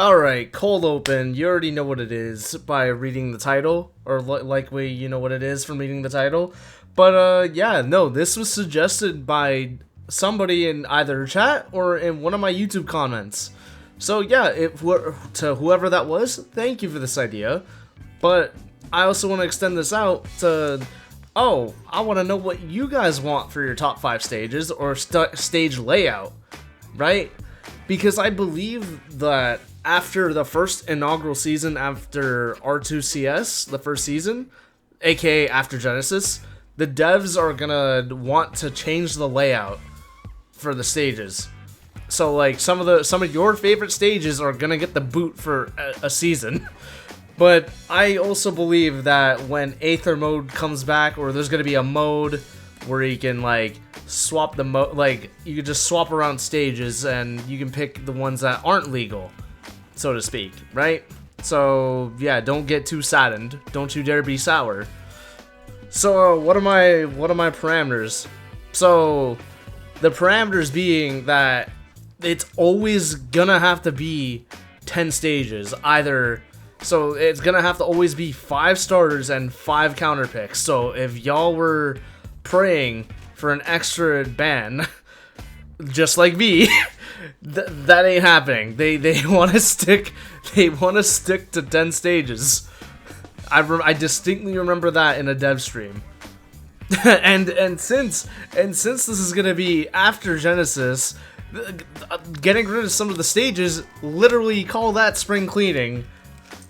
Alright, cold open. You already know what it is by reading the title, or likely you know what it is from reading the title. But yeah, no, this was suggested by somebody in either chat or in one of my YouTube comments. So yeah, to whoever that was, thank you for this idea. But I also want to extend this out to, oh, I want to know what you guys want for your top 5 stages or stage layout, right? Because I believe that after the first inaugural season after R2CS, the first season, aka after Genesis, the devs are gonna want to change the layout for the stages. So like some of your favorite stages are gonna get the boot for a season. But I also believe that when Aether mode comes back, or there's gonna be a mode where you can like swap the like you can just swap around stages and you can pick the ones that aren't legal, so to speak, right? So yeah, don't get too saddened. Don't you dare be sour. So what are my parameters? So the parameters being that it's always gonna have to be 10 stages, either. So it's gonna have to always be 5 starters and 5 counter picks. So if y'all were praying for an extra ban, just like me, that ain't happening. They want to stick to 10 stages. I distinctly remember that in a dev stream. and since this is gonna be after Genesis, getting rid of some of the stages, literally call that spring cleaning.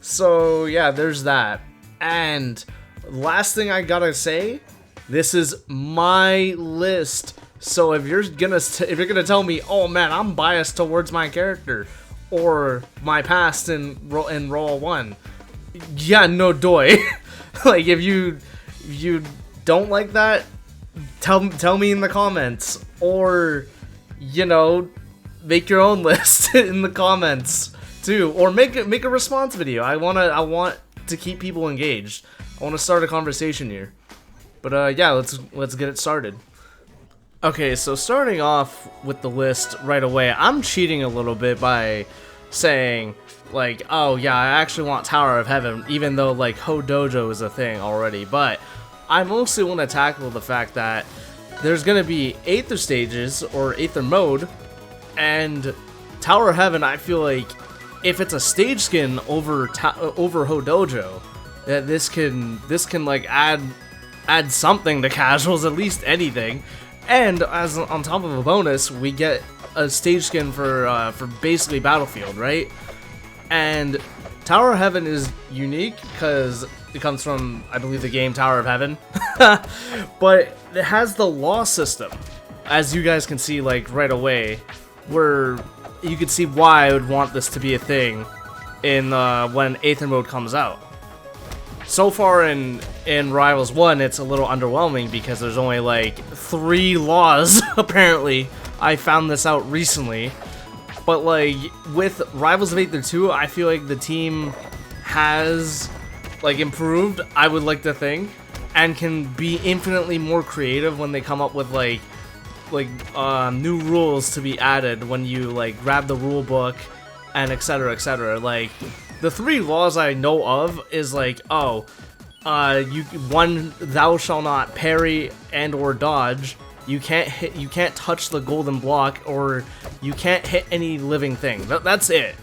So yeah, there's that. And last thing I gotta say, this is my list. So if you're gonna tell me, oh man, I'm biased towards my character or my past in Roll 1, yeah, no doy. Like if you don't like that, tell me in the comments, or you know, make your own list in the comments too, or make a response video. I want to keep people engaged. I want to start a conversation here. But yeah, let's get it started. Okay, so starting off with the list right away, I'm cheating a little bit by saying like, oh yeah, I actually want Tower of Heaven, even though like Ho Dojo is a thing already. But I mostly want to tackle the fact that there's gonna be Aether stages or Aether mode, and Tower of Heaven. I feel like if it's a stage skin over Ho Dojo, that this can like add something to casuals, at least anything. And as on top of a bonus, we get a stage skin for basically Battlefield, right? And Tower of Heaven is unique because it comes from, I believe, the game Tower of Heaven. But it has the law system, as you guys can see like right away, where you can see why I would want this to be a thing in when Aether mode comes out. So far in Rivals 1, it's a little underwhelming because there's only like 3 laws, apparently. I found this out recently. But like, with Rivals of Aether 2, I feel like the team has like improved, I would like to think, and can be infinitely more creative when they come up with like new rules to be added when you like grab the rule book and etc, etc. Like, the 3 laws I know of is like, oh, thou shall not parry and or dodge. You can't touch the golden block, or you can't hit any living thing. That's it.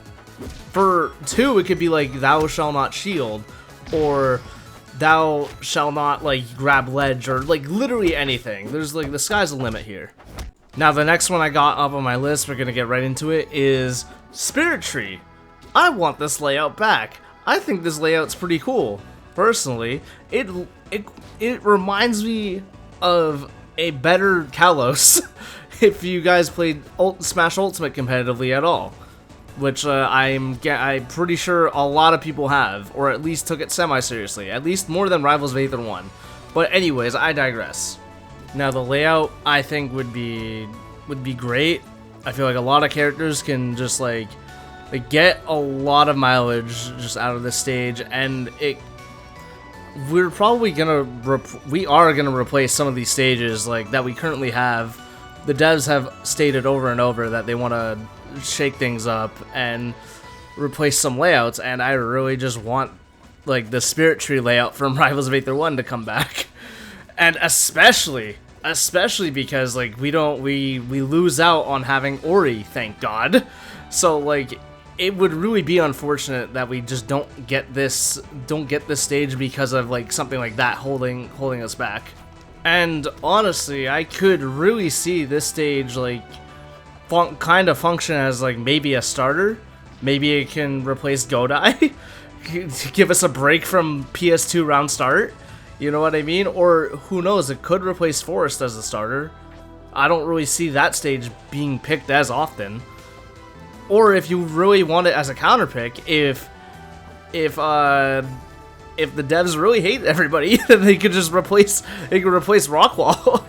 For 2, it could be like, thou shall not shield, or thou shall not like grab ledge, or like literally anything. There's like, the sky's the limit here. Now the next one I got up on my list, we're gonna get right into it, is Spirit Tree. I want this layout back. I think this layout's pretty cool. Personally, it reminds me of a better Kalos, if you guys played Smash Ultimate competitively at all, which I'm pretty sure a lot of people have, or at least took it semi-seriously, at least more than Rivals of Aether 1. But anyways, I digress. Now the layout, I think, would be great. I feel like a lot of characters can just like get a lot of mileage just out of this stage, and we are gonna replace some of these stages like that we currently have. The devs have stated over and over that they want to shake things up, and replace some layouts, and I really just want like the Spirit Tree layout from Rivals of Aether 1 to come back. And especially because like we lose out on having Ori, thank God. So like it would really be unfortunate that we just don't get this stage because of like something like that holding us back. And honestly, I could really see this stage like kind of function as like maybe a starter. Maybe it can replace Godai, give us a break from PS2 round start. You know what I mean? Or who knows, it could replace Forest as a starter. I don't really see that stage being picked as often. Or if you really want it as a counter pick, if the devs really hate everybody, then they could just replace Rockwall.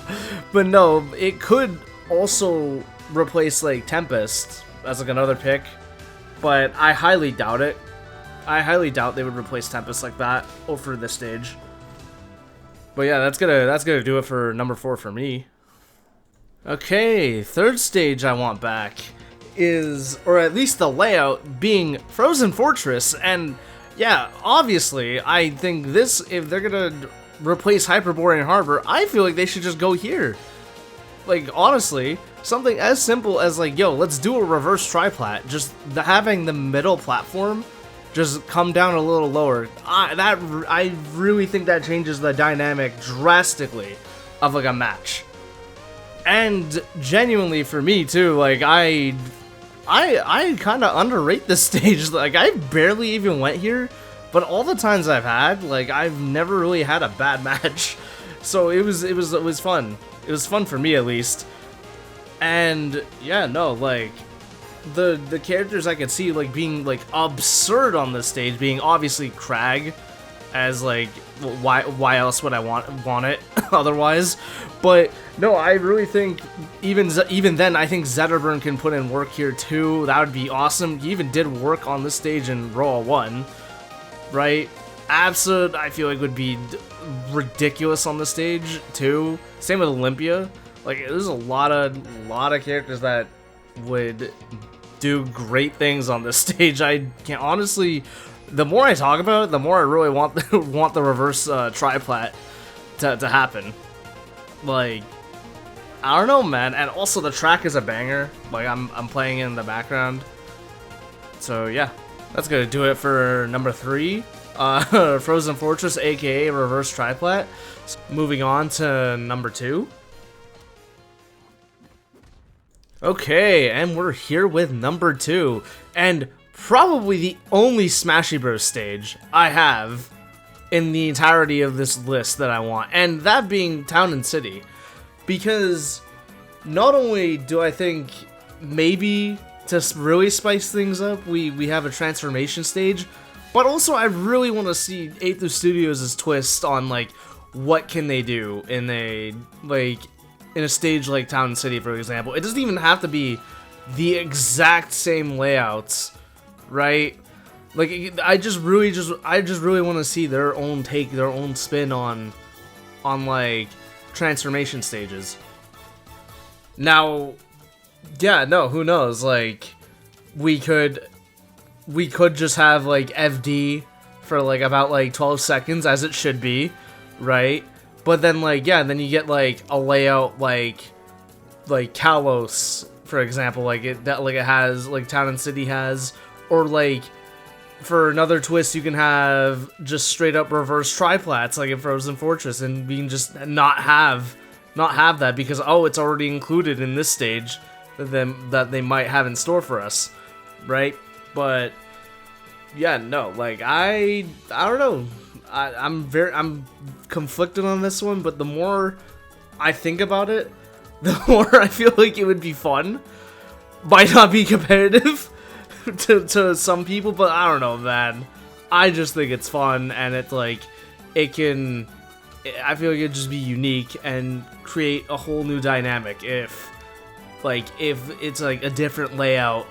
But no, it could also replace like Tempest as like another pick. But I highly doubt it. I highly doubt they would replace Tempest like that over this stage. But yeah, that's gonna do it for number 4 for me. Okay, third stage I want back is, or at least the layout, being Frozen Fortress. And yeah, obviously, I think this, if they're gonna replace Hyperborean Harbor, I feel like they should just go here. Like, honestly, something as simple as like, yo, let's do a reverse triplat. Just having the middle platform just come down a little lower. I really think that changes the dynamic drastically of like a match. And genuinely for me too, like I kind of underrate this stage. Like I barely even went here, but all the times I've had, like I've never really had a bad match. So it was fun. It was fun for me at least. And yeah, no, like the characters I could see like being like absurd on this stage, being obviously Crag, as like why else would I want it otherwise? But no, I really think even then I think Zetterburn can put in work here too. That would be awesome. He even did work on this stage in Roll 1, right? Absurd, I feel like would be ridiculous on the stage too. Same with Olympia. Like there's a lot of characters that would do great things on this stage. I can't honestly. The more I talk about it, the more I really want the reverse triplat to happen. Like I don't know, man. And also the track is a banger. Like I'm playing it in the background. So yeah, that's gonna do it for number 3. Frozen Fortress, aka reverse triplat. Moving on to number 2. Okay, and we're here with number 2, and probably the only Smashy Bros stage I have in the entirety of this list that I want, and that being Town and City. Because not only do I think maybe to really spice things up, we have a transformation stage, but also I really want to see Aether Studios' twist on like what can they do in a stage like Town and City, for example. It doesn't even have to be the exact same layouts, right? Like I just really want to see their own take, their own spin on like transformation stages. Now, yeah, no, who knows? Like we could just have like FD for like about like 12 seconds as it should be, right? But then like yeah, then you get like a layout like Kalos, for example, like it has like Town and City has, or like for another twist you can have just straight up reverse triplats like in Frozen Fortress, and we can just not have that because oh, it's already included in this stage that they might have in store for us, right? But yeah, no, like I don't know. I'm conflicted on this one, but the more I think about it, the more I feel like it would be fun. Might not be competitive to some people, but I don't know, man. I just think it's fun, and it's like I feel like it'd just be unique and create a whole new dynamic if it's like a different layout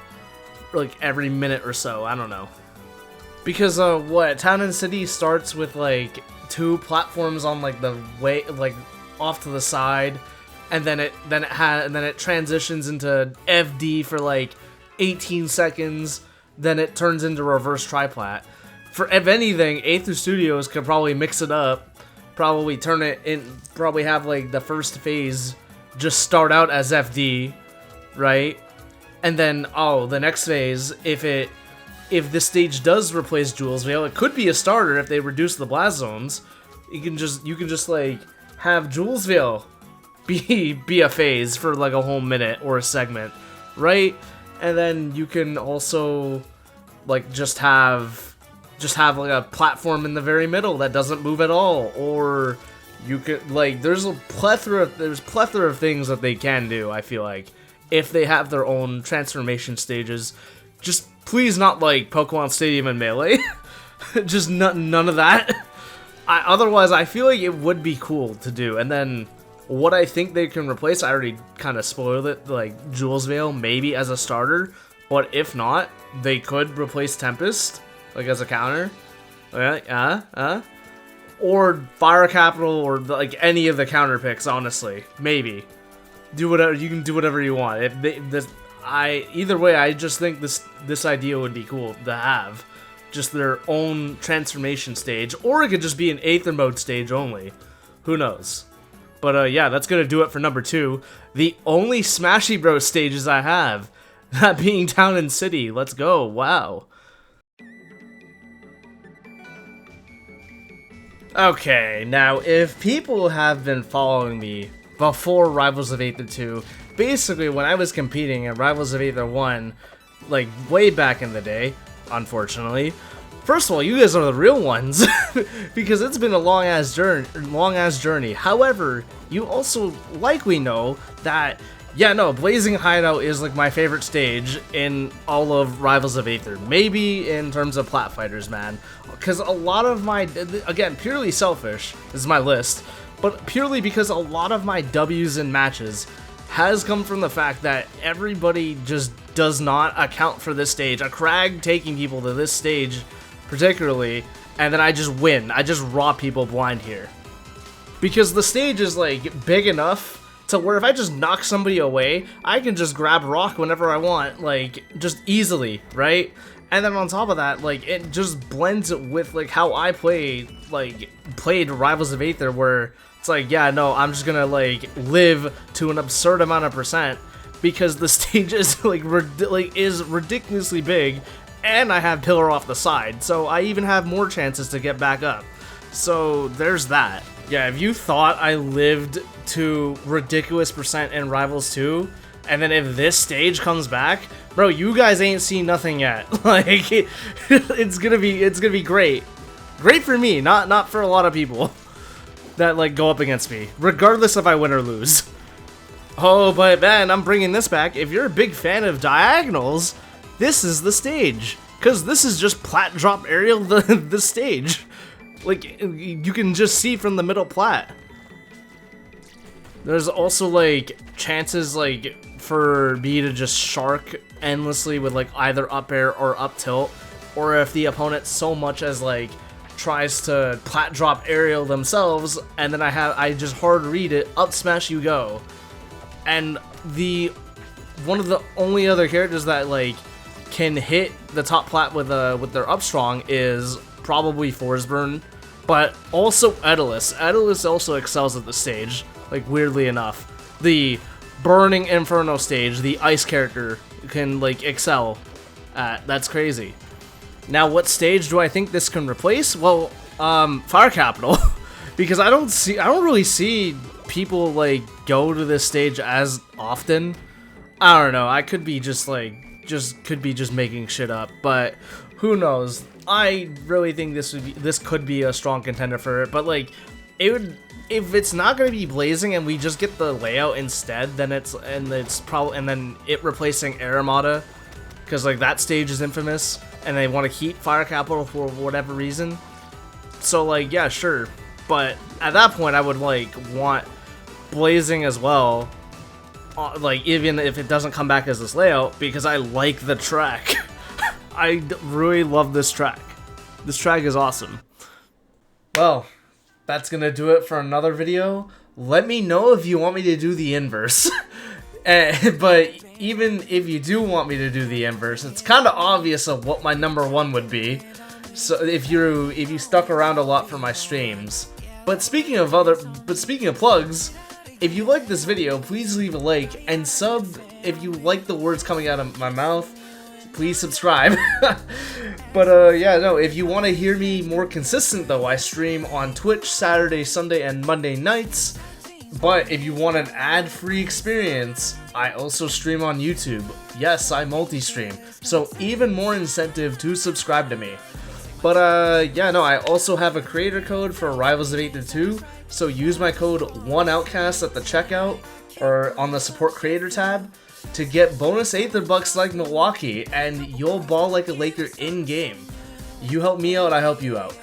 like every minute or so. I don't know. Because Town and City starts with like 2 platforms on like the way like off to the side, and then it transitions into FD for like 18 seconds, then it turns into reverse triplat. For if anything, Aether Studios could probably mix it up, probably turn it in, probably have like the first phase just start out as FD, right? And then the next phase, if this stage does replace Jules Veil, it could be a starter if they reduce the blast zones. You can just like have Jules Veil be a phase for like a whole minute or a segment, right? And then you can also like just have like a platform in the very middle that doesn't move at all, or you could like there's plethora of things that they can do. I feel like if they have their own transformation stages, just please not like Pokemon Stadium and Melee, just none of that. Otherwise, I feel like it would be cool to do. And then what I think they can replace, I already kind of spoiled it, like Jules Veil maybe as a starter, but if not, they could replace Tempest. Like as a counter, or Fire Capital, or like any of the counter picks. Honestly, maybe do whatever you can do, whatever you want. Either way, I just think this idea would be cool to have, just their own transformation stage, or it could just be an Aether mode stage only. Who knows? But yeah, that's gonna do it for number 2. The only Smashy Bros stages I have, that being Town and City. Let's go! Wow. Okay, now if people have been following me before Rivals of Aether 2, basically when I was competing in Rivals of Aether 1, like way back in the day, unfortunately, first of all, you guys are the real ones, because it's been a long-ass journey. However, you also likely know that, yeah, no, Blazing Hideout is like my favorite stage in all of Rivals of Aether. Maybe in terms of Plat Fighters, man. Because a lot of my, again, purely selfish, this is my list, but purely because a lot of my W's in matches has come from the fact that everybody just does not account for this stage. A Crag taking people to this stage, particularly, and then I just win. I just raw people blind here. Because the stage is, like, big enough to where if I just knock somebody away, I can just grab Rock whenever I want, like, just easily, right? And then on top of that, like, it just blends it with, like, how I played Rivals of Aether, where it's like, yeah, no, I'm just gonna, like, live to an absurd amount of percent, because the stage is, like, is ridiculously big, and I have Pillar off the side, so I even have more chances to get back up. So, there's that. Yeah, if you thought I lived to ridiculous percent in Rivals 2, and then if this stage comes back, bro, you guys ain't seen nothing yet. Like, it's gonna be great. Great for me, not for a lot of people that, like, go up against me, regardless if I win or lose. Oh, but man, I'm bringing this back. If you're a big fan of diagonals, this is the stage, because this is just plat drop aerial the stage. Like, you can just see from the middle plat. There's also, like, chances, like, for me to just shark endlessly with, like, either up air or up tilt, or if the opponent so much as, like, tries to plat drop aerial themselves, and then I just hard read it, up smash you go. And one of the only other characters that, like, can hit the top plat with their up strong is probably Forsburn, but also Edalus. Edalus also excels at the stage, like, weirdly enough. The Burning Inferno stage, the ice character can, like, excel at. That's crazy. Now, what stage do I think this can replace? Well, Fire Capital, because I don't really see people, like, go to this stage as often. I don't know. I could be just making shit up, but who knows? I really think this could be a strong contender for it, but, like, it would. If it's not going to be Blazing and we just get the layout instead, then then it replacing Aramata, because, like, that stage is infamous and they want to keep Fire Capital for whatever reason. So, like, yeah, sure, but at that point I would, like, want Blazing as well, like, even if it doesn't come back as this layout, because I like the track. I really love this track. This track is awesome. Well, that's gonna do it for another video. Let me know if you want me to do the inverse. But even if you do want me to do the inverse, it's kind of obvious of what my number 1 would be. So if you stuck around a lot for my streams. But speaking of plugs, if you like this video, please leave a like and sub if you like the words coming out of my mouth. Please subscribe. But yeah, no, if you want to hear me more consistent though, I stream on Twitch Saturday, Sunday, and Monday nights. But if you want an ad-free experience, I also stream on YouTube. Yes, I multi-stream, so even more incentive to subscribe to me. But yeah, no, I also have a creator code for Rivals of Aether 2, so use my code 1Outcast at the checkout or on the support creator tab to get bonus Aether bucks like Milwaukee, and you'll ball like a Laker in-game. You help me out, I help you out.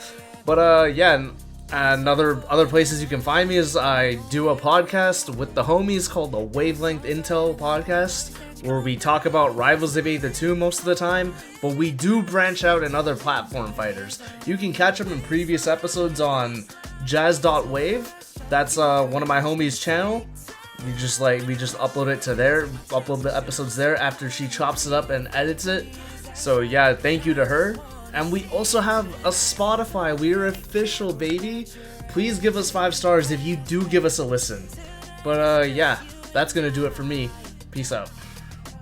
But yeah, and other places you can find me is I do a podcast with the homies called the Wavelength Intel Podcast, where we talk about Rivals of Aether 2 most of the time, but we do branch out in other platform fighters. You can catch up in previous episodes on jazz.wave. That's one of my homies' channel. We just upload it to there, upload the episodes there after she chops it up and edits it. So yeah, thank you to her. And we also have a Spotify. We are official, baby. Please give us 5 stars if you do give us a listen. But yeah, that's gonna do it for me. Peace out.